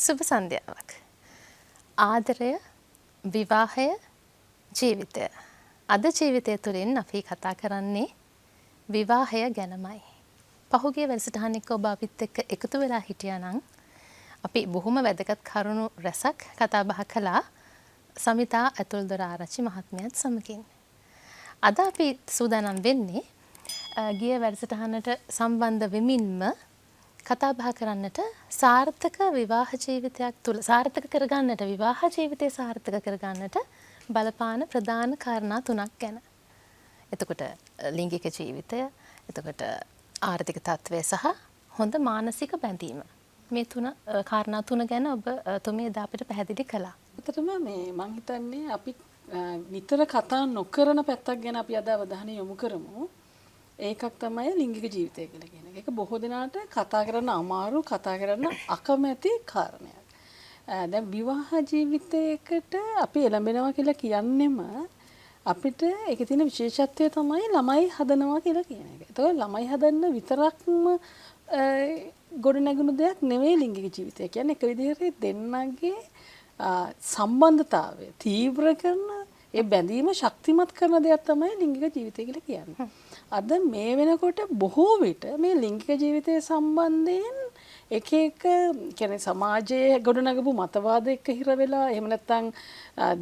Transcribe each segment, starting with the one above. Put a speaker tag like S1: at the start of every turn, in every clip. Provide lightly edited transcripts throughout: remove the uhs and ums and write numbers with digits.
S1: සුබ සන්ධ්‍යාවක්. ආදරය, විවාහය, ජීවිතය. අද ජීවිතය තුළින් අපි කතා කරන්නේ විවාහය ගැනමයි. පහුගිය වැඩසටහනක ඔබ අපිත් එක්ක එකතු වෙලා හිටියා නම් අපි බොහොම වැදගත් කරුණු රැසක් කතා බහ කළා සමිතා ඇතුල්දොර ආරච්චි මහත්මියත් සමගින්. අද අපි සූදානම් වෙන්නේ ගිය වැඩසටහනට සම්බන්ධ වෙමින්ම කතා බහ කරන්නට සාර්ථක විවාහ ජීවිතයක් තුළ සාර්ථක කරගන්නට විවාහ ජීවිතය සාර්ථක කරගන්නට බලපාන ප්‍රධාන කාරණා තුනක් ගැන. එතකොට ලිංගික ජීවිතය, එතකොට ආර්ථික තත්ත්වය සහ හොඳ මානසික බැඳීම. මේ කාරණා තුන ගැන ඔබ තුමේ එදා අපිට පැහැදිලි කළා.
S2: ඇත්තටම මම හිතන්නේ අපි නිතර කතා නොකරන පැත්තක් ගැන අපි අද අවධානය යොමු කරමු. ඒකක් තමයි ලිංගික ජීවිතය කියලා කියන එක. ඒක බොහෝ දෙනාට කතා කරන්න අමාරු, කතා කරන්න අකමැති කාරණයක්. දැන් විවාහ ජීවිතයකට අපි එළඹෙනවා කියලා කියන්නෙම අපිට ඒකේ තියෙන විශේෂත්වය තමයි ළමයි හදනවා කියලා කියන එක. ඒතකොට ළමයි හදන්න විතරක්ම ගොඩනැගුණු දෙයක් නෙවෙයි ලිංගික ජීවිතය. කියන්නේ එක විදිහට දෙන්නගේ සම්බන්ධතාවය තීව්‍ර කරන ඒ බැඳීම ශක්තිමත් කරන දෙයක් තමයි ලිංගික ජීවිතය කියලා කියන්නේ. අද මේ වෙනකොට බොහෝ විට මේ ලිංගික ජීවිතය සම්බන්ධයෙන් එක කියන්නේ සමාජයේ ගොඩනගපු මතවාද එක්ක හිර වෙලා එහෙම නැත්නම්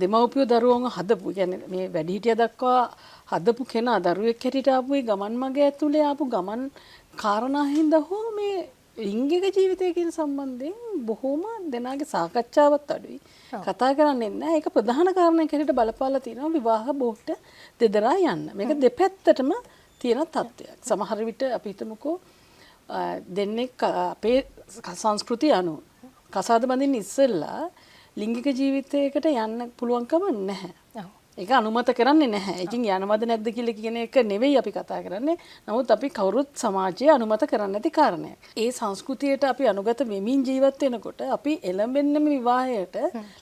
S2: දෙමව්පියෝ දරුවන්ව හදපු කියන්නේ මේ වැඩිහිටිය දක්වා හදපු කෙනා දරුවෙක් හැටියට ආපු ඒ ගමන් මග ඇතුලේ ආපු ගමන් කාරණා හින්දා හෝ මේ ලිංගික ජීවිතය කියන සම්බන්ධයෙන් බොහෝම දෙනාගේ සාකච්ඡාවත් අඩුයි. කතා කරන්නේ නැහැ. ඒක ප්‍රධාන කාරණයක් හැටියට බලපාලා තියෙනවා විවාහ බෝට දෙදරා යන්න. මේක දෙපැත්තටම තියෙන තත්ත්වයක්. සමහර විට අපි හිතමුකෝ දෙන්නේ අපේ සංස්කෘතිය අනුව කසාද බඳින්න ඉස්සෙල්ලා ලිංගික ජීවිතයකට යන්න පුළුවන්කම නැහැ. ඒක අනුමත කරන්නේ නැහැ. ඒකින් යනවද නැද්ද කියලා කියන එක නෙවෙයි අපි කතා කරන්නේ. නමුත් අපි කවුරුත් සමාජයේ අනුමත කරන්නේ නැති කාරණයක්. ඒ සංස්කෘතියට අපි අනුගත වෙමින් ජීවත් වෙනකොට අපි එළඹෙන්නම විවාහයට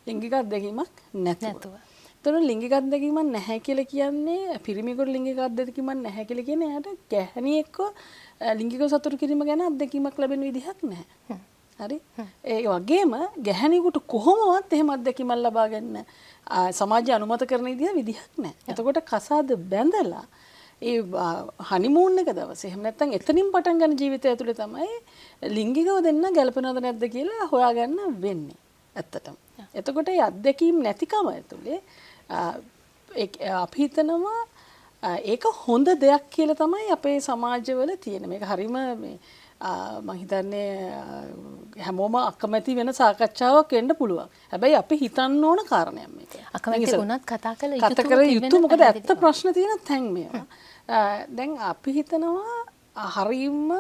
S2: ලිංගික අත්දැකීමක් නැතුව. ඒතර ලිංගික අත්දැකීමක් නැහැ කියලා කියන්නේ පිරිමියෙකුට ලිංගික අත්දැකීමක් නැහැ කියලා කියන්නේ එයාට ගැහණියෙක්ව ලිංගිකව සතුටු කිරීම ගැන අත්දැකීමක් ලැබෙන විදිහක් නැහැ. හරි? ඒ වගේම ගැහණියෙකුට කොහොමවත් එහෙම අත්දැකීමක් ලබා ගන්න සමාජය අනුමත කරන විදිහක් නැහැ. එතකොට කසාද බැඳලා ඒ හනිමූන් එක දවසේ එහෙම නැත්නම් එතනින් පටන් ගන්න ජීවිතය ඇතුලේ තමයි ලිංගිකව දෙන්න ගැලපෙනවද නැද්ද කියලා හොයාගන්න වෙන්නේ. ඇත්තටම. එතකොට මේ අත්දැකීම් නැතිකම ඇතුලේ අපි හිතනවා ඒක හොඳ දෙයක් කියලා තමයි අපේ සමාජවල තියෙන. මේක හරීම මේ මම හිතන්නේ හැමෝම අකමැති වෙන සාකච්ඡාවක් වෙන්න පුළුවන්. හැබැයි අපි හිතන්න ඕන කාරණයක් මේක.
S1: අකමැති වුණත් කතා කළ
S2: යුතු මොකද ඇත්ත ප්‍රශ්න තියෙන තැන් මේවා. දැන් අපි හිතනවා හරීම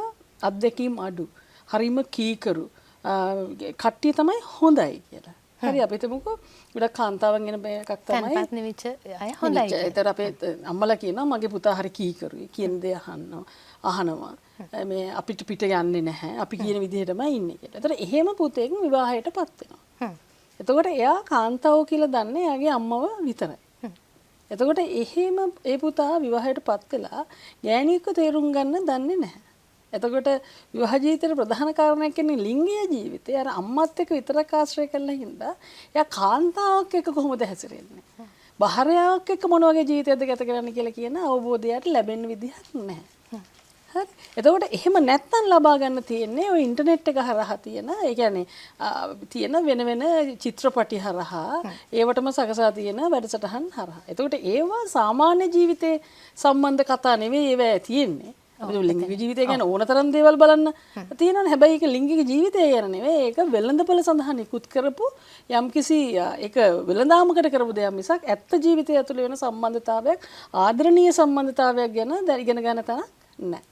S2: අත්දැකීම් අඩු, හරීම කීකරු කට්ටිය තමයි හොඳයි කියලා. හරි අපි හිතමුකෝ ගොඩක් කාන්තාවන් ගැන එකක් තමයි
S1: තැන්පත් නිවිච්ච අය හොඳයි.
S2: ඒතර අපේ අම්මලා කියනවා මගේ පුතා හරි කීකරුයි කියන දේ අහනවා. මේ අපිට පිට යන්නේ නැහැ. අපි කියන විදිහටමයි ඉන්නේ කියලා. ඒතර එහෙම පුතෙක් විවාහයටපත් වෙනවා. එතකොට එයා කාන්තාව කියලා දන්නේ එයාගේ අම්මව විතරයි. එතකොට එහෙම ඒ පුතා විවාහයටපත් වෙලා ගෑණියෙක්ව තේරුම් ගන්න දන්නේ නැහැ. එතකොට විවාහ ජීවිතේ ප්‍රධාන කාරණයක් කියන්නේ ලිංගීය ජීවිතය. අර අම්මත් එක්ක විතරක් ආශ්‍රය කරලා හින්දා එයා කාන්තාවක් එක්ක කොහොමද හැසිරෙන්නේ? භාර්යාවක් එක්ක මොන වගේ ජීවිතයක්ද ගත කරන්න කියලා කියන අවබෝධයක් ලැබෙන්න විදිහක් නැහැ. හරි. එතකොට එහෙම නැත්තම් ලබා ගන්න තියෙන්නේ ඔය ඉන්ටර්නෙට් එක හරහා තියෙන, ඒ කියන්නේ තියෙන වෙන වෙන චිත්‍රපටි හරහා, ඒවටම සකසා තියෙන වැඩසටහන් හරහා. එතකොට ඒවා සාමාන්‍ය ජීවිතේ සම්බන්ධ කතා නෙවෙයි ඒවා තියෙන්නේ. ලිංගික ජීවිතය ගැන ඕන තරම් දේවල් බලන්න තියෙනවනේ. හැබැයි ඒක ලිංගික ජීවිතය ගැන නෙවෙයි. ඒක වෙළඳපොළ සඳහා නිකුත් කරපු යම්කිසි ඒක වෙළඳාමකට කරපු දෙයක් මිසක් ඇත්ත ජීවිතය ඇතුළේ වෙන සම්බන්ධතාවයක්, ආදරණීය සම්බන්ධතාවයක් ගැන ඉගෙන ගන්න තරම් නැහැ.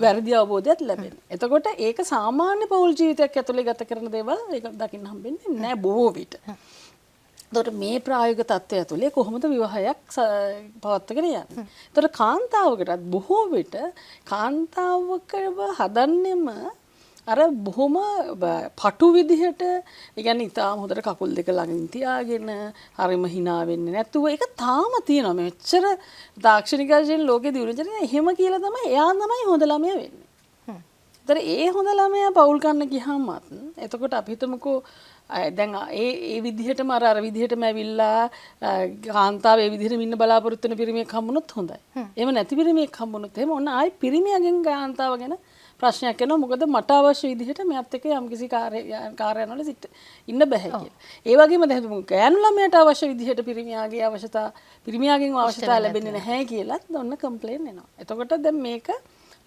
S2: වැරදි අවබෝධයක් ලැබෙන. එතකොට ඒක සාමාන්‍ය පෞල් ජීවිතයක් ඇතුළේ ගත කරන දේවල් ඒක දකින්න හම්බෙන්නේ නැහැ බොහෝ විට. එතකොට මේ ප්‍රායෝගික තත්ත්වය ඇතුලේ කොහොමද විවාහයක් පවත්වාගෙන යන්නේ? එතකොට කාන්තාවකටත් බොහෝ විට කාන්තාවකව හදන්නෙම අර බොහොම පටු විදිහට, ඒ කියන්නේ ඊටාම හොඳට කකුල් දෙක ළඟින් තියාගෙන හරිම hina වෙන්නේ නැතුව ඒක තාම තියෙනවා. මෙච්චර තාක්ෂණික වශයෙන් ලෝකේ දියුණු කරගෙන එහෙම කියලා තමයි එයා තමයි හොඳ ළමයා වෙන්නේ. ඒතර ඒ හොඳ ළමයා පවුල් කන්න ගියාමත් එතකොට අපි හිතමුකෝ දැන් ඒ විදිහටම අර විදිහටම ඇවිල්ලා කාන්තාව ඒ විදිහටම ඉන්න බලාපොරොත්තු වෙන පිරිමියෙක් හම්බුනොත් හොඳයි. එහෙම නැති පිරිමියෙක් හම්බුනොත් එහෙම ඔන්න ආයි පිරිමියාගෙන් කාන්තාව ගැන ප්‍රශ්නයක් එනවා. මොකද මට අවශ්‍ය විදිහට මෙයත් එක්ක යම්කිසි කාර්යයන්වල ඉන්න බෑ කියලා. ඒ වගේම දැන් ගෑනු ළමයට අවශ්‍ය විදිහට පිරිමියාගෙන් අවශ්‍යතා ලැබෙන්නේ නැහැ කියලාත් ඔන්න කම්ප්ලේන් එනවා. එතකොට දැන් මේක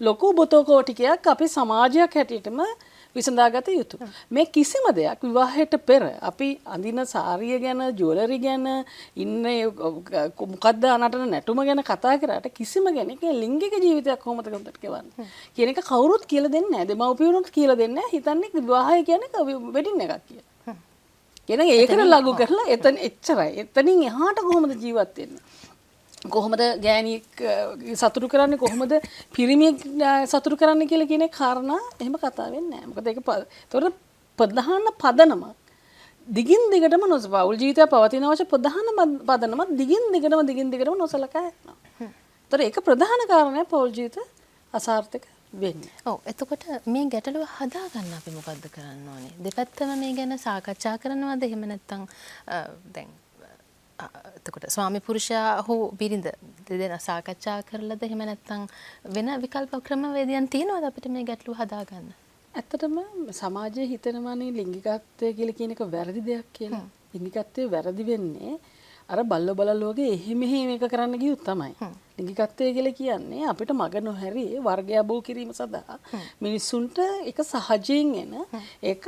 S2: ලොකු බොතෝකෝටිකයක් අපි සමාජයක් හැටියටම විසඳාගත යුතු. මේ කිසිම දෙයක් විවාහයට පෙර අපි අඳින සාරිය ගැන, ජුවලරි ගැන, ඉන්නේ මොකද්ද අනටන නැටුම ගැන කතා කරාට කිසිම කෙනෙක් ලිංගික ජීවිතයක් කොහොමද ගෙවන්නේ කියන එක කවුරුත් කියලා දෙන්නේ නැහැ. දෙමව්පියනුත් කියලා දෙන්නේ නැහැ. හිතන්නේ විවාහය කියන්නේ වෙඩින් එකක් කියලා. කියන ඒකට ලඟු කරලා එතන එච්චරයි. එතනින් එහාට කොහොමද ජීවත් වෙන්නේ? කොහොමද ගෑණියෙක් සතුටු කරන්නේ, කොහොමද පිරිමියෙක් සතුටු කරන්නේ කියලා කියන කාරණා එහෙම කතා වෙන්නේ නැහැ. මොකද ඒක ඒතකොට ප්‍රධාන පදනම දිගින් දිගටම පෞල් ජීවිතය පවතින අවශ්‍ය ප්‍රධාන පදනම දිගින් දිගටම නොසලකා යනවා. ඒතකොට ඒක ප්‍රධාන කාරණයක් පෞල් ජීවිත අසාර්ථක වෙන්නේ.
S1: ඔව් එතකොට මේ ගැටලුව හදාගන්න අපි මොකද්ද කරන්න ඕනේ? දෙපැත්තම මේ ගැන සාකච්ඡා කරනවද? එහෙම නැත්නම් දැන් එතකොට ස්වාමි පුරුෂයා හෝ බිරිඳ දෙදෙනා සාකච්ඡා කරලාද එහෙම නැත්නම් වෙන විකල්ප ක්‍රමවේදයන් තියෙනවද අපිට මේ ගැටලුව හදාගන්න?
S2: ඇත්තටම සමාජයේ හිතනවානේ ලිංගිකත්වය කියලා කියන එක වැරදි දෙයක් කියලා. ලිංගිකත්වය වැරදි වෙන්නේ අර බල්ල බලලෝගේ එහෙ මෙහෙ මේක කරන්න ගියොත් තමයි. ලිංගිකත්වය කියලා කියන්නේ අපිට මග නොහැරි වර්ගය බෝ කිරීම සඳහා මිනිස්සුන්ට ඒක සහජයෙන් එන ඒක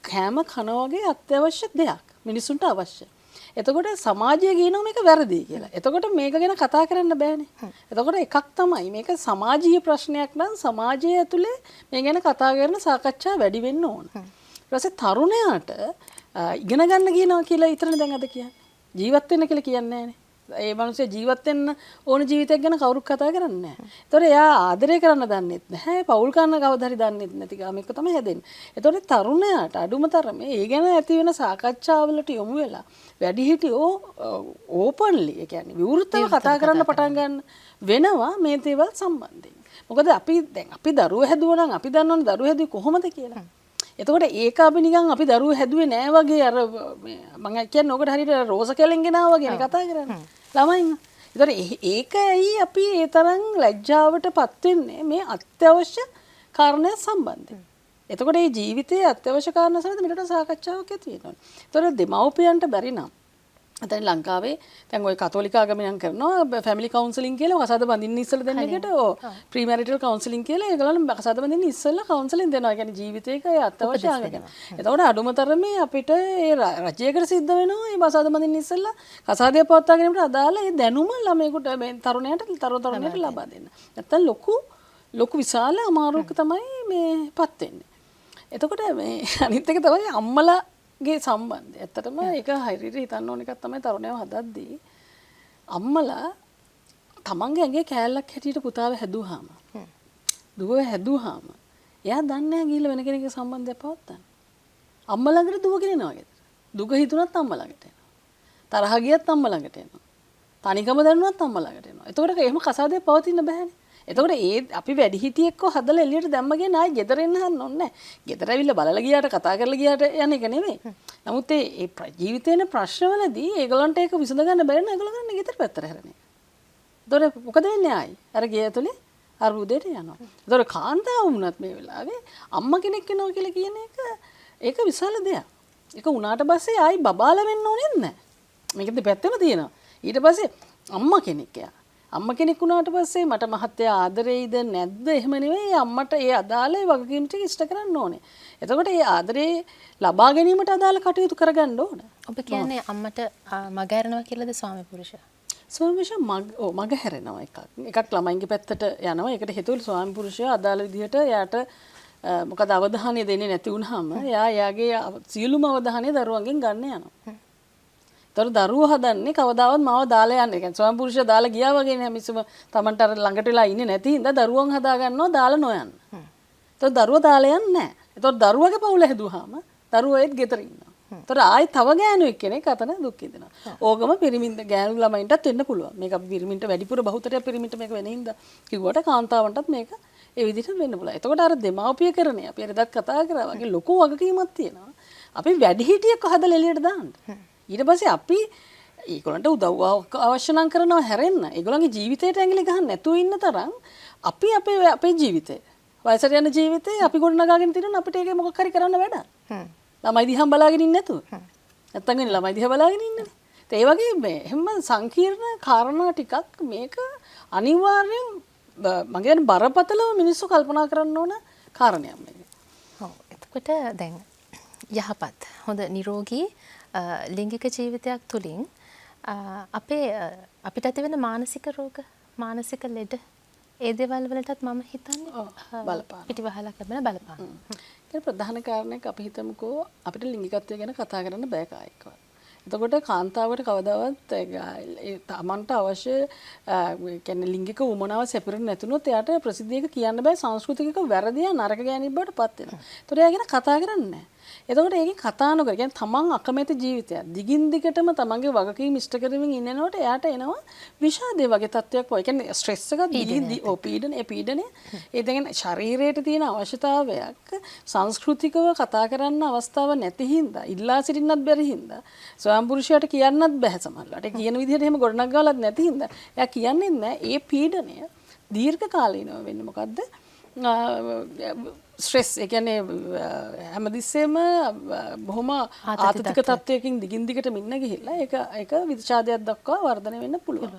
S2: කෑම කන වගේ අත්‍යවශ්‍ය දෙයක්. මිනිස්සුන්ට අවශ්‍යයි. එතකොට සමාජය කියනවා මේක වැරදි කියලා. එතකොට මේක ගැන කතා කරන්න බෑනේ. එතකොට එකක් තමයි මේක සමාජීය ප්‍රශ්නයක් නම් සමාජය ඇතුලේ මේ ගැන කතා කරන සාකච්ඡා වැඩි වෙන්න ඕන. ඊට පස්සේ තරුණයාට ඉගෙන ගන්න කියනවා කියලා ඊතරනේ දැන් අද කියන්නේ. ජීවත් වෙන්න කියලා කියන්නේ නැහැනේ. ඒ මිනිස්සු ජීවත් වෙන්න ඕන ජීවිතයක් ගැන කවුරුත් කතා කරන්නේ නැහැ. ඒතකොට එයා ආදරය කරන්න දන්නෙත් නැහැ. පවුල් කන්න කවදා හරි දන්නෙත් නැති ගාමෙක තමයි හැදෙන්නේ. ඒතකොට තරුණයාට අඩුම තරමේ ඒ ගැන ඇති වෙන සාකච්ඡාවලට යොමු වෙලා වැඩිහිටියෝ ඕපන්ලි ඒ කියන්නේ විවෘතව කතා කරන්න පටන් ගන්න වෙනවා මේ දේවල් සම්බන්ධයෙන්. මොකද අපි දරුවෝ හැදුවා නම් අපි දන්නවනේ දරුවෝ හැදුවේ කොහොමද කියලා. එතකොට ඒක අපි නිකන් අපි දරුවෝ හැදුවේ නෑ වගේ අර මම කියන්නේ ඔකට හරියට රෝස කැලෙන් ගෙනාවා වගේ කතා කරන්නේ. ළමයින්. ඒතකොට ඒකයි අපි ඒ තරම් ලැජ්ජාවටපත් වෙන්නේ මේ අත්‍යවශ්‍ය කාරණා සම්බන්ධයෙන්. එතකොට මේ ජීවිතයේ අත්‍යවශ්‍ය කාරණා සමග මෙතන සාකච්ඡාවක් ඇති වෙනවා. ඒතකොට දෙමව්පියන්ට බැරි නම් දැන් ලංකාවේ දැන් ওই කතෝලික ආගමෙන් කරනවා ෆැමිලි කවුන්සලින් කියලා කසාද බඳින්න ඉස්සෙල්ලා දෙන එකට ප්‍රී මැරිටල් කවුන්සලින් කියලා ඒගොල්ලන් කසාද බඳින්න ඉස්සෙල්ලා කවුන්සලින් දෙනවා. ඒ කියන්නේ ජීවිතේක ඒ අත්‍යවශ්‍ය ආගම. එතකොට අඩුම තරමේ අපිට ඒ රජයකට සිද්ධ වෙනවා මේ කසාද බඳින්න ඉස්සෙල්ලා කසාදය පවත්වා ගැනීමට අදාළ ඒ දැනුම ළමයෙකුට මේ තරුණයට ලබා දෙන්න. නැත්තම් ලොකු විශාල අමාරුවක තමයි මේපත් වෙන්නේ. එතකොට මේ අනිත් එක තමයි අම්මලාගේ සම්බන්ධය. ඇත්තටම ඒක හරියට හිතන්න ඕන එකක් තමයි තරුණයව හදද්දී අම්මලා තමන්ගේ ඇඟේ කෑල්ලක් හැටියට පුතාව හැදුවාම දුව හැදුවාම එයා දන්නේ නැහැ ගිහිල්ලා වෙන කෙනෙක්ගේ සම්බන්ධයක් පවත්තන්න. අම්මා ළඟට දුව ගෙනිනවා ගෙදර. දුක හිතුණත් අම්මා ළඟට එනවා. තරහ ගියත් අම්මා ළඟට එනවා. තනිකම දැනුණත් අම්මා ළඟට එනවා. එතකොට එහෙම කසාදේ පවතින්න බෑනේ. එතකොට අපි වැඩිහිටියෙක්ව හදලා එළියට දැම්මගෙන ආයි ගෙදර එන්න හන්න ඕනේ නැහැ. ගෙදර ඇවිල්ලා බලලා ගියාට කතා කරලා ගියාට යන එක නෙමෙයි. නමුත් ඒ ජීවිතේන ප්‍රශ්නවලදී ඒගොල්ලන්ට ඒක විසඳ ගන්න බැරි නම් ඒගොල්ලෝ ගන්න ගෙදර පැත්තට හැරෙන්නේ. එතකොට මොකද වෙන්නේ ආයි? අර ගේ ඇතුලේ අරුදේට යනවා. එතකොට කාන්තාව වුණත් මේ වෙලාවේ අම්මා කෙනෙක් වෙනවා කියලා කියන එක ඒක විශාල දෙයක්. ඒක උනාට පස්සේ ආයි බබාලා වෙන්න ඕනේ නැහැ. මේක දෙපැත්තම තියෙනවා. ඊට පස්සේ අම්මා කෙනෙක් යා අම්ම කෙනෙක් වුණාට පස්සේ මට මහත්ය ආදරෙයිද නැද්ද එහෙම නෙවෙයි අම්මට ඒ අදාළ වගකීම් ටික ඉෂ්ට කරන්න ඕනේ. එතකොට ඒ ආදරේ ලබා ගැනීමට අදාළ කටයුතු කරගන්න ඕනේ.
S1: ඔබ කියන්නේ අම්මට මග ඇරෙනවා කියලාද ස්වාමි පුරුෂයා?
S2: ස්වාමි පුරුෂයා මග හැරෙනවා එකක් ළමයින්ගේ පැත්තට යනවා. ඒකට හේතුව ස්වාමි පුරුෂයා අදාළ විදිහට එයාට මොකද අවධානය දෙන්නේ නැති වුනහම එයාගේ සියලුම අවධානය දරුවන්ගෙන් ගන්න යනවා. තොර දරුවෝ හදන්නේ කවදාවත් මාව දාලා යන්නේ. ඒ කියන්නේ ස්වාමි පුරුෂයා දාලා ගියා වගේ නේ මිසම Tamanට අර ළඟට වෙලා ඉන්නේ නැති හින්දා දරුවන් හදා ගන්නවා දාලා නොයන්න. ඒතොර දරුවෝ දාලා යන්නේ නැහැ. ඒතොර දරුවගේ පවුල හැදුවාම දරුවෝ ඒත් ගෙදර ඉන්නවා. ඒතර ආයි තව ගෑනුවෙක් කෙනෙක් අතන දුක් විඳිනවා. ඕකම පිරිමින්ද ගෑනු ළමයින්ටත් වෙන්න පුළුවන්. මේක අපි පිරිමින්ට වැඩිපුර බහුතරයක් පිරිමින්ට මේක වෙන හින්දා කිව්වට කාන්තාවන්ටත් මේක ඒ විදිහට වෙන්න පුළුවන්. එතකොට අර දෙමාපිය කරන්නේ අපි අරදත් කතා කරා වගේ ලොකු වගකීමක් තියෙනවා. අපි වැඩිහිටියෙක් හදලා එළියට දාන්න. ඊට පස්සේ අපි ඒගොල්ලන්ට උදව් අවශ්‍ය නම් කරනවා හැරෙන්න. ඒගොල්ලන්ගේ ජීවිතයට ඇඟිලි ගහන්න නැතුව ඉන්න තරම් අපි අපේ ජීවිතේ වයසට යන ජීවිතේ අපි ගොඩනගාගෙන තියෙනවා අපිට ඒක මොකක් හරි කරන්න වැඩ. ළමයි දිහා බලාගෙන ඉන්නේ නැතුව. නැත්තම් වෙන ළමයි දිහා බලාගෙන ඉන්නනේ. ඒ වගේ මේ එහෙම සංකීර්ණ කාරණා ටිකක් මේක අනිවාර්යෙන් මගේ බරපතලව මිනිස්සු කල්පනා කරන්න ඕන කාරණයක් මේක.
S1: ඔව්. එතකොට දැන් යහපත් හොඳ නිරෝගී ලිංගික ජීවිතයක් තුළින් අපිට ඇති වෙන මානසික රෝග මානසික ලෙඩ ඒ දේවල් වලටත් මම හිතන්නේ
S2: බලපාන
S1: පිටිවහලක් ලැබෙන බලපාන.
S2: ඒක ප්‍රධාන කාරණයක් අපි හිතමුකෝ අපිට ලිංගිකත්වය ගැන කතා කරන්න බෑ කායිකව. එතකොට කාන්තාවට කවදාවත් තමන්ට අවශ්‍ය කියන්නේ ලිංගික උමනාව සැපිරෙන්නේ නැතුනොත් එයාට ප්‍රසිද්ධියක කියන්න බෑ සංස්කෘතික වැරදිය නරක ගෑණියෙක් බවට පත් වෙනවා. ඒතකොට එයා ගැන කතා කරන්නේ නැහැ. එතකොට ඒකෙන් කතා නොකර කියන්නේ තමන් අකමැති ජීවිතයක් දිගින් දිගටම තමන්ගේ වගකීම් ඉෂ්ට කරමින් ඉන්නනකොට එයාට එනවා විෂාදේ වගේ තත්ත්වයක් වගේ. කියන්නේ ස්ට්‍රෙස් එකක් පීඩනය ඒ කියන්නේ ශරීරයට තියෙන අවශ්‍යතාවයක් සංස්කෘතිකව කතා කරන්න අවස්ථාව නැති හින්දා ඉල්ලා සිටින්නත් බැරි හින්දා ස්වයං පුරුෂයාට කියන්නත් බැහැ සමහරවිට. ඒ කියන විදිහට එහෙම ගොඩනක් ගාලත් නැති හින්දා එයා කියන්නේ නැහැ. ඒ පීඩනය දීර්ඝ කාලීනව වෙන්නේ මොකද්ද? ස්ට්‍රෙස් ඒ කියන්නේ හැමතිස්සෙම බොහොම ආතතික තත්වයකින් දිගින් දිගටම ඉන්න ගිහිල්ලා ඒක විෂාදයක් දක්වා වර්ධනය වෙන්න පුළුවන්.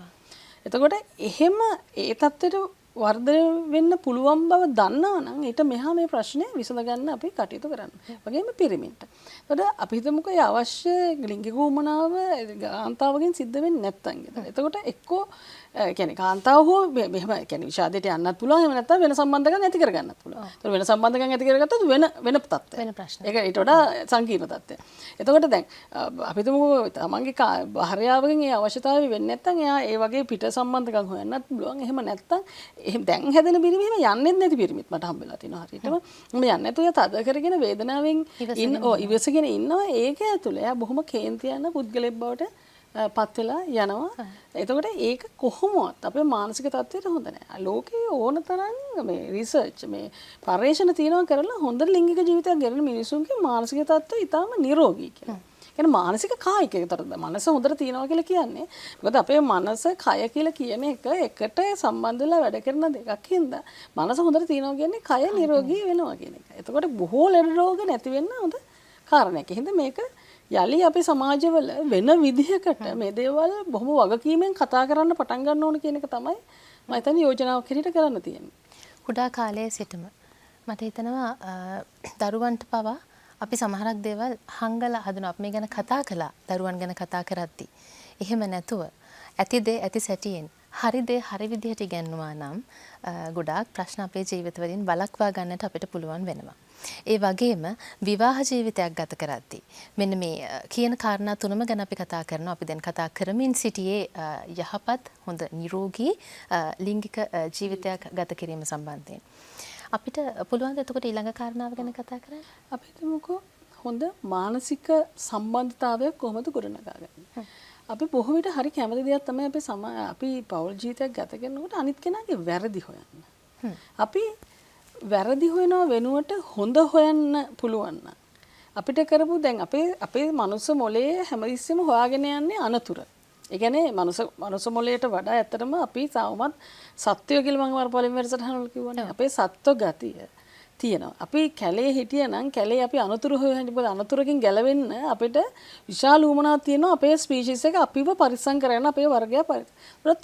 S2: එතකොට එහෙම ඒ තත්ත්වයට වර්ධනය වෙන්න පුළුවන් බව දන්නවනම් ඊට මෙහා මේ ප්‍රශ්නේ විසඳගන්න අපි කටයුතු කරන්න. වගේම පිරිමින්ට. එතකොට අපි හිතමුකෝ ඒ අවශ්‍ය ලිංගික උමනාව කාන්තාවගෙන් සිද්ධ වෙන්නේ නැත්තම් කියලා. එතකොට එක්කෝ කියන්නේ කාන්තාව හෝ මෙහෙම කියන්නේ විෂාදයට යන්නත් පුළුවන්. එහෙම නැත්නම් වෙන සම්බන්ධකම් ඇති කරගන්නත් පුළුවන්. එතකොට වෙන සම්බන්ධකම් ඇති කරගත්තොත් වෙන තත්ත්වයක්.
S1: වෙන ප්‍රශ්න.
S2: ඒක ඊට වඩා සංකීර්ණ තත්ත්වයක්. එතකොට දැන් අපි හිතමුකෝ තමන්ගේ භාර්යාවගෙන් ඒ අවශ්‍යතාවය වෙන්නේ නැත්නම් එයා ඒ වගේ පිට සම්බන්ධකම් හොයන්නත් පුළුවන්. එහෙම නැත්නම් එහෙම දැන් හැදෙන පිරිමි එහෙම යන්නේ නැති පිරිමිත් මට හම්බෙලා තිනවා හරියටම. මම යන්නේ නැතුව එයා තද කරගෙන වේදනාවෙන් ඉවසගෙන ඉන්නවා. ඒක ඇතුළේ එයා බොහොම කේන්ති යන පුද්ගලෙක් බවට පත් වෙලා යනවා. එතකොට ඒක කොහොමවත් අපේ මානසික තත්ත්වයට හොඳ නැහැ. ලෝකේ ඕන තරම් මේ රිසර්ච් මේ පර්යේෂණ තියනවා කරලා හොඳ ලිංගික ජීවිතයක් ගෙරන මිනිසුන්ගේ මානසික තත්ත්වය ඉතාම නිරෝගී කියලා. කියන්නේ මානසික කායික ඒතරද මනස හොඳට තියනවා කියලා කියන්නේ. මොකද අපේ මනස කය කියලා කියන එක එකට සම්බන්ධ වෙලා වැඩ කරන දෙකක් හින්දා මනස හොඳට තියනවා කියන්නේ කය නිරෝගී වෙනවා කියන එක. එතකොට බොහෝ ලෙඩ රෝග නැති වෙන්න හොඳ කාරණයක්. එහෙනම් මේක යලි අපේ සමාජවල වෙන විදිහකට මේ දේවල් බොහොම වගකීමෙන් කතා කරන්න පටන් ගන්න ඕන කියන එක තමයි මම හිතන්නේ යෝජනාවක් හැටියට කරන්න තියෙන්නේ.
S1: කුඩා කාලයේ සිටම මට හිතෙනවා දරුවන්ට පවා අපි සමහරක් දේවල් හංගලා හදනවා. අපි මේ ගැන කතා කළා දරුවන් ගැන කතා කරද්දී. එහෙම නැතුව ඇති දේ ඇති සැටියෙන් හරි දේ හරි විදිහට ඉගෙනුවා නම් ගොඩාක් ප්‍රශ්න අපේ ජීවිතවලින් වළක්වා ගන්නට අපිට පුළුවන් වෙනවා. ඒ වගේම විවාහ ජීවිතයක් ගත කරද්දී මෙන්න මේ කියන කාරණා තුනම ගැන අපි කතා කරනවා. අපි දැන් කතා කරමින් සිටියේ යහපත් හොඳ නිරෝගී ලිංගික ජීවිතයක් ගත කිරීම සම්බන්ධයෙන්. අපිට පුළුවන් ද එතකොට ඊළඟ කාරණාව ගැන කතා කරන්න?
S2: අපි හිතමුකෝ හොඳ මානසික සම්බන්ධතාවයක් කොහොමද ගොඩනගාගන්නේ? අපි බොහෝ විට හරි කැමති දෙයක් තමයි අපි පෞල් ජීවිතයක් ගත කරනකොට අනිත් කෙනාගේ වැරදි හොයන්න. අපි වැරදි හොයනවා වෙනුවට හොඳ හොයන්න පුළුවන් නම් අපිට කරපු දැන් අපේ මනුස්ස මොලේ හැමතිස්සෙම හොයාගෙන යන්නේ අනතුරු. ඒ කියන්නේ මනුස්ස මොලේට වඩා ඇත්තටම අපි සාවමත් සත්වය කියලා මම පළවෙනි වැඩසටහන වල කිව්වනේ. අපේ සත්ව ගතිය තියෙනවා. අපි කැලේ හිටියනම් කැලේ අපි අනතුරු හොයන්නේ මොකද අනතුරකින් ගැලවෙන්න අපිට විශාල උවමනාවක් තියෙනවා අපේ ස්පීෂීස් එක අපිව පරිස්සම් කරගෙන අපේ වර්ගය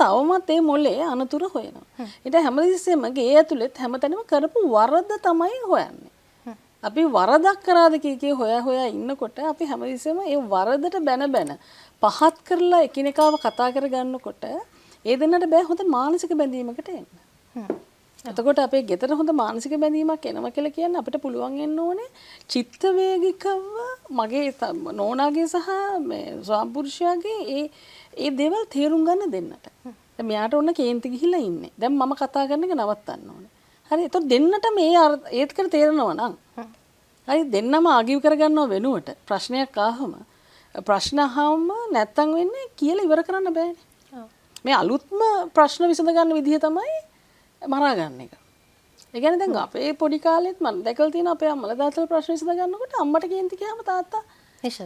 S2: තවමත් මේ මොලේ අනතුරු හොයනවා. ඊට හැමතිස්සෙම ගේ ඇතුළෙත් හැමතැනම කරපු වරද තමයි හොයන්නේ. අපි වරදක් කරාද කී හොයා ඉන්නකොට අපි හැමතිස්සෙම ඒ වරදට බැන පහත් කරලා එකිනෙකාව කතා කර ගන්නකොට ඒ දෙන්නට බෑ හොඳ මානසික බැඳීමකට එන්න. එතකොට අපේ ගෙදර හොඳ මානසික බැඳීමක් එනවා කියලා කියන්නේ අපිට පුළුවන් වෙන්න ඕනේ චිත්ත වේගිකව මගේ නෝනාගේ සහ මේ ස්වාම්පුරුෂයාගේ ඒ දේවල් තේරුම් ගන්න දෙන්නට. දැන් මෙයාට ඔන්න කේන්ති ගිහිල්ලා ඉන්නේ. දැන් මම කතා කරන එක නවත්තන්න ඕනේ. හරි. එතකොට දෙන්නට මේ ඒත් කර තේරෙනවා නම් හරි දෙන්නම ආගිව් කරගන්නව වෙනුවට ප්‍රශ්නයක් ආවම ප්‍රශ්න අහම නැත්තම් වෙන්නේ කියලා ඉවර කරන්න බෑනේ. මේ අලුත්ම ප්‍රශ්න විසඳ ගන්න විදිහ තමයි මරා ගන්න එක. ඒ කියන්නේ දැන් අපේ පොඩි කාලෙත් මම දැකලා තියෙනවා අපේ අම්මලා තාත්තලා ප්‍රශ්න විසඳ ගන්නකොට අම්මට කේන්ති ගියාම තාත්තා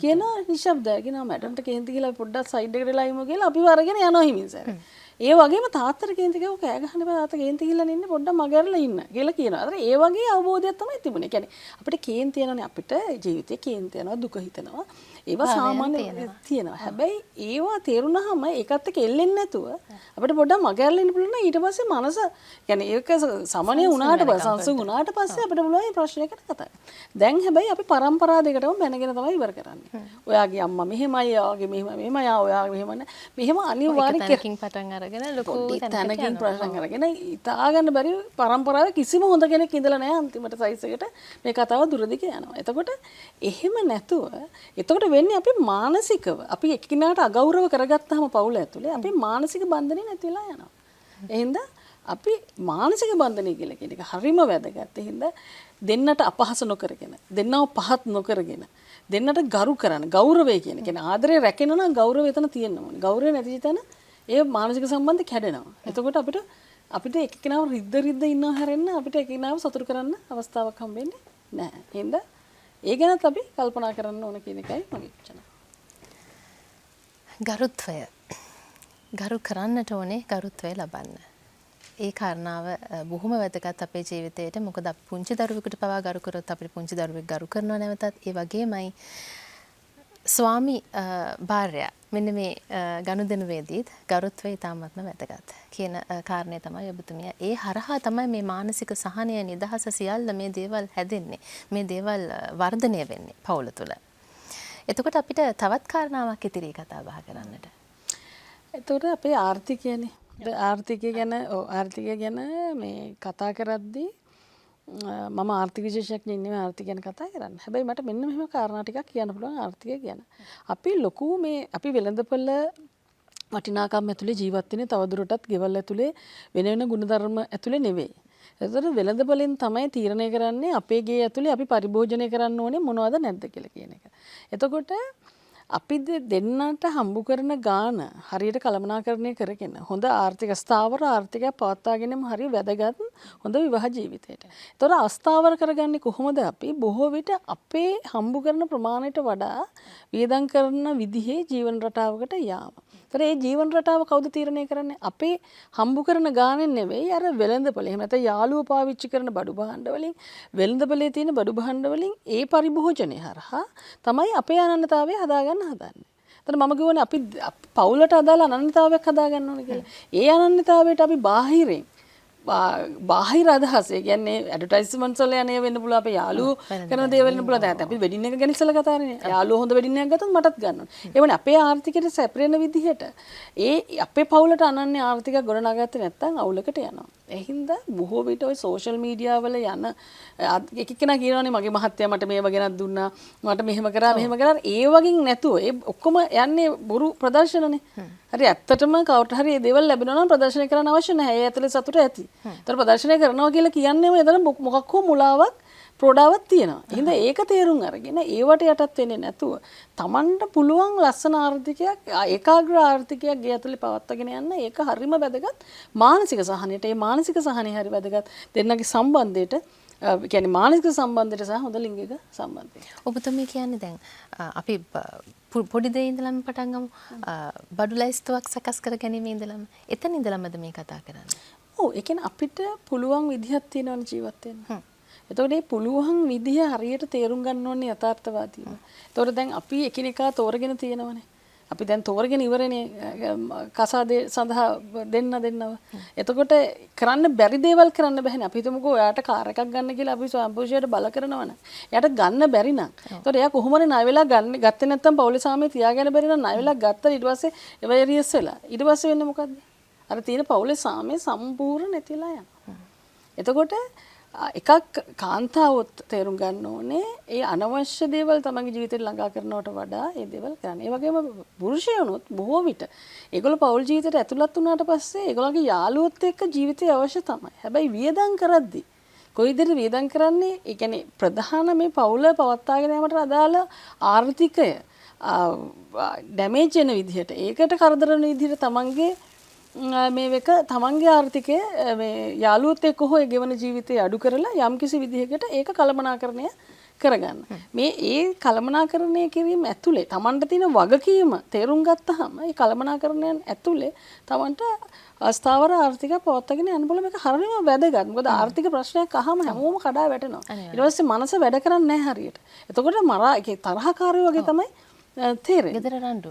S2: කියන නිශ්ශබ්දයි කියනවා මැඩම්ට කේන්ති කියලා පොඩ්ඩක් සයිඩ් එකට වෙලා ඉමු කියලා අපිව අරගෙන යනවා හිමින්සාර. ඒ වගේම තාත්තට කේන්ති ගාව කෑ ගහන්න බෑ තාත්තා කේන්ති ගිහලා ඉන්නේ පොඩ්ඩක් මගහැරලා ඉන්න කියලා කියනවා. අතන ඒ වගේ අවබෝධයක් තමයි තිබුණේ. කියන්නේ අපිට කේන්ති යනනේ අපිට ජීවිතේ කේන්ති යනවා දුක හිතෙනවා. ඒවා සාමාන්‍ය තියෙනවා. හැබැයි ඒවා තේරුණාම ඒකත් එක්ක එල්ලෙන්නේ නැතුව අපිට පොඩ්ඩක් මගහැරලා ඉන්න පුළුවන්. ඊට පස්සේ මනස කියන්නේ ඒක සමනය වුණාට පස්සේ සංසුන් වුණාට පස්සේ අපිට පුළුවන් මේ ප්‍රශ්නයකට කතා කරන්න. දැන් හැබැයි අපි පරම්පරා දෙකටම බැනගෙන තමයි ඉවර කරන්නේ. ඔයාගේ අම්මා මෙහෙමයි, ඔයාගේ මෙහෙමයි, ඔයාගේ මෙහෙම නැහැ. මෙහෙම අනිවාර්යයෙන්
S1: තැනකින් පටන් අරගෙන ලොකු
S2: තැනකින් ප්‍රශ්න අරගෙන හිතා ගන්න බැරි පරම්පරාවේ කිසිම හොඳ කෙනෙක් ඉඳලා නැහැ අන්තිමට සයිස් එකට මේ කතාව දුරදිග යනවා. එතකොට එහෙම නැතුව එතකොට වෙන්නේ අපි මානසිකව අපි එකිනෙකාට අගෞරව කරගත්තාම පවුල ඇතුලේ අපි මානසික බන්ධනේ නැති වෙලා යනවා. එහෙනම් අපි මානසික බන්ධනය කියලා කියන එක හරිම වැදගත්. එහෙනම් දෙන්නට අපහාස නොකරගෙන, දෙන්නව පහත් නොකරගෙන, දෙන්නට ගරු කරන ගෞරවය කියන කියන්නේ ආදරේ රැකෙනවා නම් ගෞරවය එතන තියෙන්න ඕනේ. ගෞරවය නැති තැන ඒ මානසික සම්බන්ධ කැඩෙනවා. එතකොට අපිට එක්කෙනාව රිද්ද ඉන්නව හැරෙන්න අපිට එක්කෙනාව සතුටු කරන්න අවස්ථාවක් හම්බෙන්නේ නැහැ. එහෙනම් ඒ ගැනත් අපි කල්පනා කරන්න ඕන කියන එකයි මගේ වචන.
S1: ගරුත්වය. ගරු කරන්නට ඕනේ ගරුත්වය ලබන්න. ඒ කාරණාව බොහොම වැදගත් අපේ ජීවිතේට. මොකද අපි පුංචි දරුවෙකුට පවා ගරු කරොත් අපිට පුංචි දරුවෙක් ගරු කරනව නැවතත්. ඒ වගේමයි ස්වාමි භාර්යා මෙන්න මේ ගනුදෙනුවේදීත් ගරුත්වය ඉතාමත්ම වැදගත් කියන කාරණය තමයි ඔබතුමිය. ඒ හරහා තමයි මේ මානසික සහනය නිදහස සියල්ල මේ දේවල් හැදෙන්නේ. මේ දේවල් වර්ධනය වෙන්නේ පවුල තුළ. එතකොට අපිට තවත් කාරණාවක් ඉදිරියේ කතා බහ කරන්නට.
S2: එතකොට අපේ ආර්ථිකයනේ. ආර්ථිකය ගැන මේ කතා කරද්දී මම ආර්ථික විශේෂඥයෙක් නෙමෙයි ආර්ථික ගැන කතා කරන්නේ. හැබැයි මට මෙන්න මෙහෙම කාරණා ටිකක් කියන්න පුළුවන් ආර්ථිකය ගැන. අපි ලොකු මේ අපි වෙළඳපොළ වටිනාකම් ඇතුලේ ජීවත් වෙන්නේ තවදුරටත් ගෙවල් ඇතුලේ වෙන වෙන ගුණධර්ම ඇතුලේ නෙවෙයි. ඒතර වෙළඳපොළෙන් තමයි තීරණය කරන්නේ අපේ ගේ ඇතුලේ අපි පරිභෝජනය කරන්න ඕනේ මොනවද නැද්ද කියලා කියන එක. එතකොට අපි දෙන්නට හම්බු කරන ගාන හරියට කළමනාකරණය කරගෙන හොඳ ආර්ථික ස්ථාවර ආර්ථිකයක් පවත්වා ගැනීම හරිය වැදගත් හොඳ විවාහ ජීවිතයට. ඒතොර අස්ථාවර කරගන්නේ කොහොමද අපි බොහෝ විට අපේ හම්බු කරන ප්‍රමාණයට වඩා වියදම් කරන විදිහේ ජීවන රටාවකට යාම. ඒතර ඒ ජීවන රටාව කවුද තීරණය කරන්නේ? අපේ හම්බු කරන ගානෙන් නෙවෙයි අර වෙළඳපොළ. එහෙම නැත්නම් යාළුවෝ පාවිච්චි කරන බඩු භාණ්ඩ වලින් වෙළඳපොලේ තියෙන බඩු භාණ්ඩ වලින් ඒ පරිභෝජනය හරහා තමයි අපේ අනන්‍යතාවය හදාගන්න හදන්නේ. එතන මම කියවනේ අපි පවුලට අදාළ අනන්‍යතාවයක් හදාගන්න ඕනේ කියලා. ඒ අනන්‍යතාවයට අපි බාහිර අදහස ඒ කියන්නේ ඇඩ්වර්ටයිස්මන්ට්ස් වල යන්නේ වෙන්න පුළුවන් අපේ යාළුවෝ කරන දේවල් වෙන්න පුළුවන්. දැන් අපි වෙඩින් එක ගැන ඉස්සලා කතා කරන්නේ. යාළුවෝ හොඳ වෙඩින් එකක් ගත්තොත් මටත් ගන්න ඕනේ. ඒ වනේ අපේ ආර්ථිකයට සැපරෙන විදිහට ඒ අපේ පවුලට අනන්‍ය ආර්ථිකයක් ගොඩනගාගත්තේ නැත්නම් අවුලකට යනවා. ඒ හින්දා බොහෝ විට ওই සෝෂල් මීඩියා වල යන එකෙක්කෙනා කියනවානේ මගේ මහත්තයා මට මේව ගෙනත් දුන්නා මට මෙහෙම කරා ඒ වගේ නැතුව ඒ ඔක්කොම යන්නේ බොරු ප්‍රදර්ශනනේ. හරි ඇත්තටම කවුරුට හරි මේ දේවල් ලැබෙනවා නම් ප්‍රදර්ශනය කරන්න අවශ්‍ය නැහැ. ඒ ඇතුලේ සතුට ඇති. ඒතර ප්‍රදර්ශනය කරනවා කියලා කියන්නේම එතන මොකක් හෝ මුලාවක් ප්‍රෝඩාවක් තියෙනවා. එහෙනම් ඒක තේරුම් අරගෙන ඒවට යටත් වෙන්නේ නැතුව Tamanට පුළුවන් ලස්සන ආර්ථිකයක් ඒකාග්‍ර ආර්ථිකයක් ගේ ඇතුලේ පවත්වාගෙන යන්න ඒක හරිම වැදගත් මානසික සහනයට. ඒ මානසික සහනය හරි වැදගත් දෙන්නගේ සම්බන්ධයට කියන්නේ මානසික සම්බන්ධයට සහ හොඳ ලිංගික සම්බන්ධයට.
S1: ඔබතුමී කියන්නේ දැන් අපි පොඩි දෙයක් ඉඳලම පටන් ගමු. බඩු ලයිස්තුවක් සකස් කර ගැනීම ඉඳලම එතන ඉඳලමද මේ කතා කරන්නේ?
S2: ඔව් ඒ කියන්නේ අපිට පුළුවන් විදිහක් තියෙනවනේ ජීවත් වෙන්න. එතකොට මේ පුළුවන් විදිහ හරියට තේරුම් ගන්න ඕනේ යථාර්ථවාදීව. එතකොට දැන් අපි එකිනෙකා තෝරගෙන තියෙනවනේ. අපි දැන් තෝරගෙන ඉවරනේ කසාදේ සඳහා දෙන්නව. එතකොට කරන්න බැරි දේවල් කරන්න බෑනේ. අපි හිතමුකෝ එයාට කාර් එකක් ගන්න කියලා අපි ස්වයංපෝෂණයට බල කරනවනේ. එයාට ගන්න බැරි නම්. එතකොට එයා කොහොමද ණය වෙලා ගත්තේ නැත්නම් පවුලේ සාමයේ තියාගෙන බැරි නම් ණය වෙලා ගත්තා ඊට පස්සේ එවරියස් වෙලා. ඊට පස්සේ වෙන්නේ මොකද්ද? අර තියෙන පවුලේ සාමයේ සම්පූර්ණ නැතිලා යනවා. එතකොට එකක් කාන්තාවොත් තේරුම් ගන්න ඕනේ ඒ අනවශ්‍ය දේවල් තමන්ගේ ජීවිතේට ළඟා කරනවට වඩා ඒ දේවල් කරන්න. ඒ වගේම පුරුෂයනොත් බොහෝ විට ඒගොල්ලෝ පෞල් ජීවිතයට ඇතුළත් වුණාට පස්සේ ඒගොල්ලන්ගේ යාළුවොත් එක්ක ජීවිතය අවශ්‍ය තමයි. හැබැයි වියදම් කරද්දී කොයි විදිහට වියදම් කරන්නේ? ඒ කියන්නේ ප්‍රධාන මේ පවුල පවත්වාගෙන යාමට අදාළ ආර්ථිකය ඩැමේජ් වෙන විදිහට ඒකට කරදර වෙන විදිහට තමන්ගේ මේක තමන්ගේ ආර්ථිකය මේ යාළුවොත් එක්ක හෝ ගෙවන ජීවිතය අඩු කරලා යම්කිසි විදිහකට ඒක කළමනාකරණය කරගන්න. මේ ඒ කළමනාකරණය කිරීම ඇතුලේ තමන්ට තියෙන වගකීම තේරුම් ගත්තාම ඒ කළමනාකරණයන් ඇතුලේ තමන්ට අස්ථාවර ආර්ථිකය පවත්වාගෙන යන්න බල මේක හරියම වැදගත්. මොකද ආර්ථික ප්‍රශ්නයක් අහම හැමෝම කඩා වැටෙනවා. ඊට පස්සේ මනස වැඩ කරන්නේ නැහැ හරියට. එතකොට මරා ඒකේ තරහකාරයෝ වගේ තමයි තේරෙන්නේ.
S1: ගෙදර රණ්ඩු.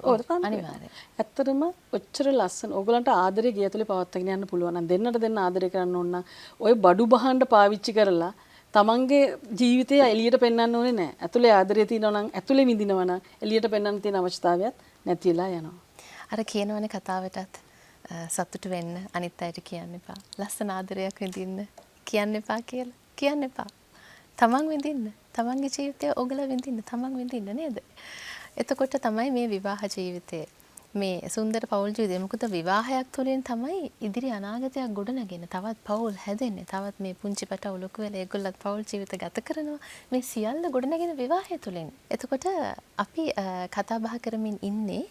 S2: අනිවාර්යයෙන්. ඇත්තටම ඔච්චර ලස්සන ඕගලන්ට ආදරේ ගිය ඇතුලේ පවත්වාගෙන යන්න පුළුවන් නම් දෙන්නට දෙන්න ආදරේ කරන්න ඕන නම් ඔය බඩු බහන්න පාවිච්චි කරලා තමන්ගේ ජීවිතය එළියට පෙන්වන්න ඕනේ නැහැ. ඇතුලේ ආදරේ තියෙනවා නම් ඇතුලේ විඳිනවා නම් එළියට පෙන්වන්න තියෙන අවශ්‍යතාවයත් නැතිලා යනවා.
S1: අර කියනවනේ කතාවටත් සතුට වෙන්න අනිත් අයට කියන්න එපා. ලස්සන ආදරයක් විඳින්න කියන්න එපා කියලා. කියන්න එපා. තමන් විඳින්න. තමන්ගේ ජීවිතය ඔගලා විඳින්න. තමන් විඳින්න නේද? එතකොට තමයි මේ විවාහ ජීවිතේ මේ සුන්දර පෞල් ජීවිතය. මොකද විවාහයක් තුළින් තමයි ඉදිරි අනාගතයක් ගොඩනගෙන තවත් පෞල් හැදෙන්නේ. තවත් මේ පුංචි පැටවු ලොකු වෙලා ඒගොල්ලත් පෞල් ජීවිත ගත කරනවා. මේ සියල්ල ගොඩනගෙන විවාහය තුළින්. එතකොට අපි කතා බහ කරමින් ඉන්නේ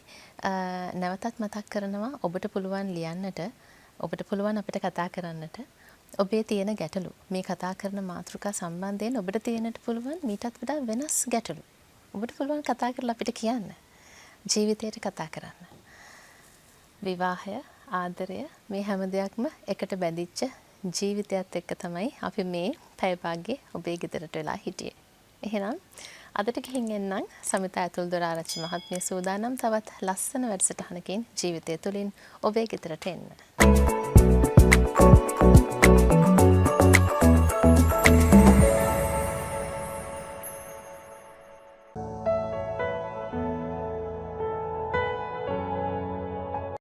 S1: නැවතත් මතක් කරනවා ඔබට පුළුවන් ලියන්නට, ඔබට පුළුවන් අපිට කතා කරන්නට. ඔබේ තියෙන ගැටලු මේ කතා කරන මාතෘකා සම්බන්ධයෙන් ඔබට තියෙන්නට පුළුවන් මීටත් වඩා වෙනස් ගැටලු. ඔබට පුළුවන් කතා කරලා අපිට කියන්න. ජීවිතයට කතා කරන්න. විවාහය, ආදරය මේ හැම දෙයක්ම එකට බැඳිච්ච ජීවිතයත් එක්ක තමයි අපි මේ පැය භාගයේ ඔබේ ගෙදරට වෙලා හිටියේ. එහෙනම් අදට ගිහින් එන්නම් සමිතා ඇතුල්දොර ආරච්චි මහත්මිය සූදානම් තවත් ලස්සන වැඩසටහනකින් ජීවිතය තුළින් ඔබේ ගෙදරට එන්න.